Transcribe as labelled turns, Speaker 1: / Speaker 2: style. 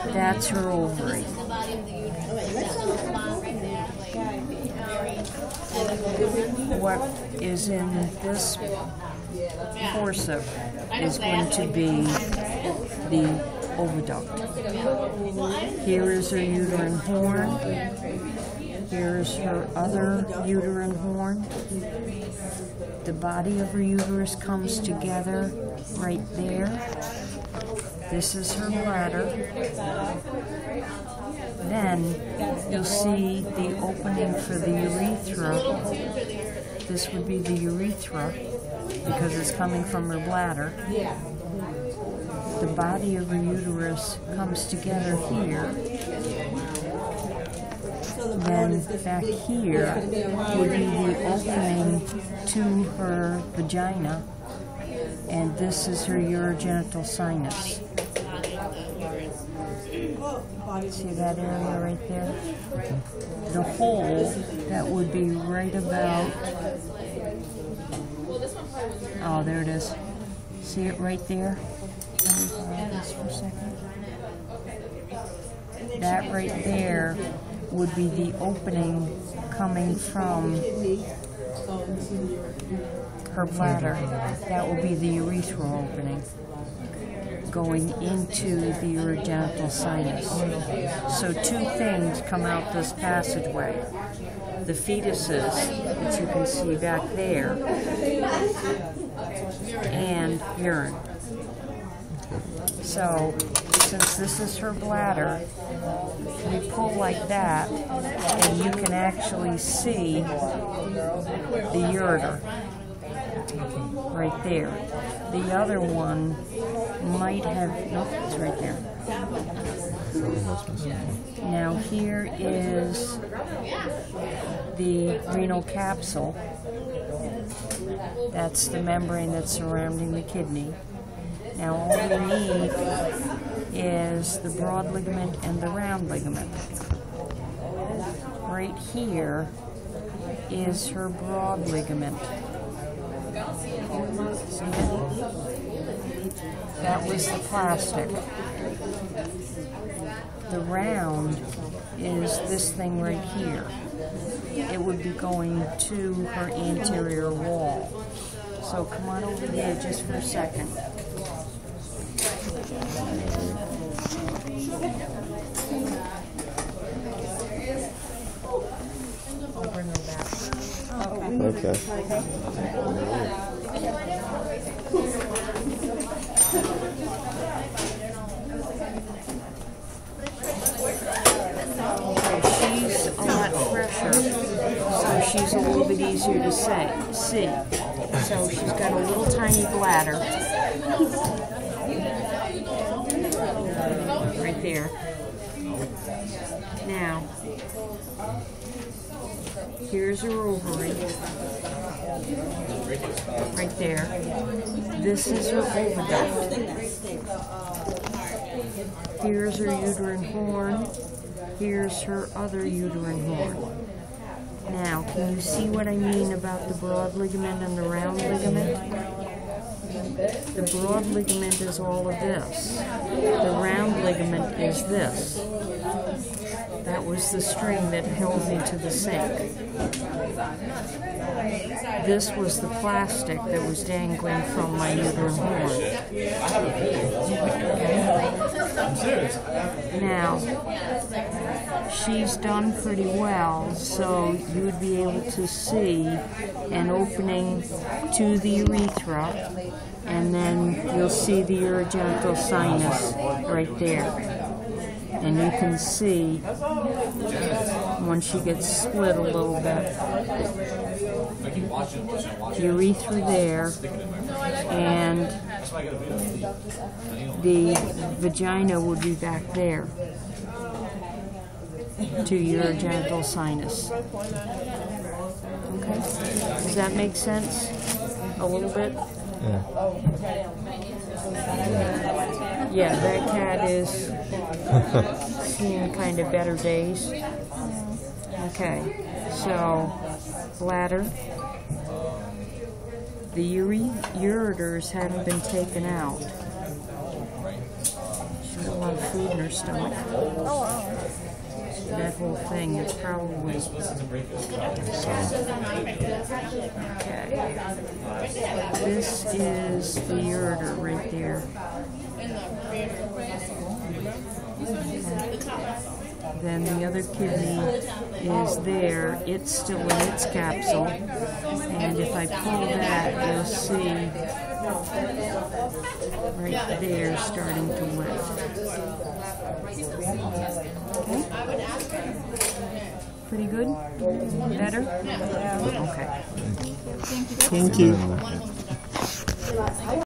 Speaker 1: That's her ovary. What is in this forceps is going to be the oviduct. Here is her uterine horn. Here's her other uterine horn. The body of her uterus comes together right there. This is her bladder. Then you'll see the opening for the urethra. This would be the urethra because it's coming from her bladder. The body of her uterus comes together here. Then back here would be the opening to her vagina, and this is her urogenital sinus. See that area right there? The hole that would be right about, oh, there it is. See it right there? Let me hold this for a second. That right there would be the opening coming from her bladder. That will be the urethral opening going into the urogenital sinus. So two things come out this passageway. The fetuses, which you can see back there, and urine. So, since this is her bladder, we pull like that, and you can actually see the ureter right there. The other one might have, nope, it's right there. Now here is the renal capsule. That's the membrane that's surrounding the kidney. Now all we need is the broad ligament and the round ligament. Right here is her broad ligament. See it? That was the plastic. The round is this thing right here. It would be going to her anterior wall. So come on over here just for a second. I'll bring her back.
Speaker 2: Okay.
Speaker 1: She's a lot fresher, so she's a little bit easier to see. So she's got a little tiny bladder right there. Now, here's her ovary right there. This is her oviduct. Here's her uterine horn. Here's her other uterine horn. Now, can you see what I mean about the broad ligament and the round ligament? The broad ligament is all of this. The round ligament is this. That was the string that held me to the sink. This was the plastic that was dangling from my uterine horn. Now, she's done pretty well, so you would be able to see an opening to the urethra, and then you'll see the urogenital sinus right there. And you can see when she gets split a little bit. Urethra there, and the vagina would be back there to urogenital sinus. Okay? Does that make sense? A little bit?
Speaker 2: Yeah.
Speaker 1: Yeah, that cat is seeing kind of better days. Okay, so bladder. The ureters haven't been taken out. She's got a lot lot of food in her stomach.
Speaker 2: Oh, wow.
Speaker 1: That whole thing is probably... Okay. This is the ureter right there. Then the other kidney is there. It's still in its capsule. And if I pull that, you'll see right there starting to lift. Okay? Pretty good? Better? Okay.
Speaker 3: Thank you.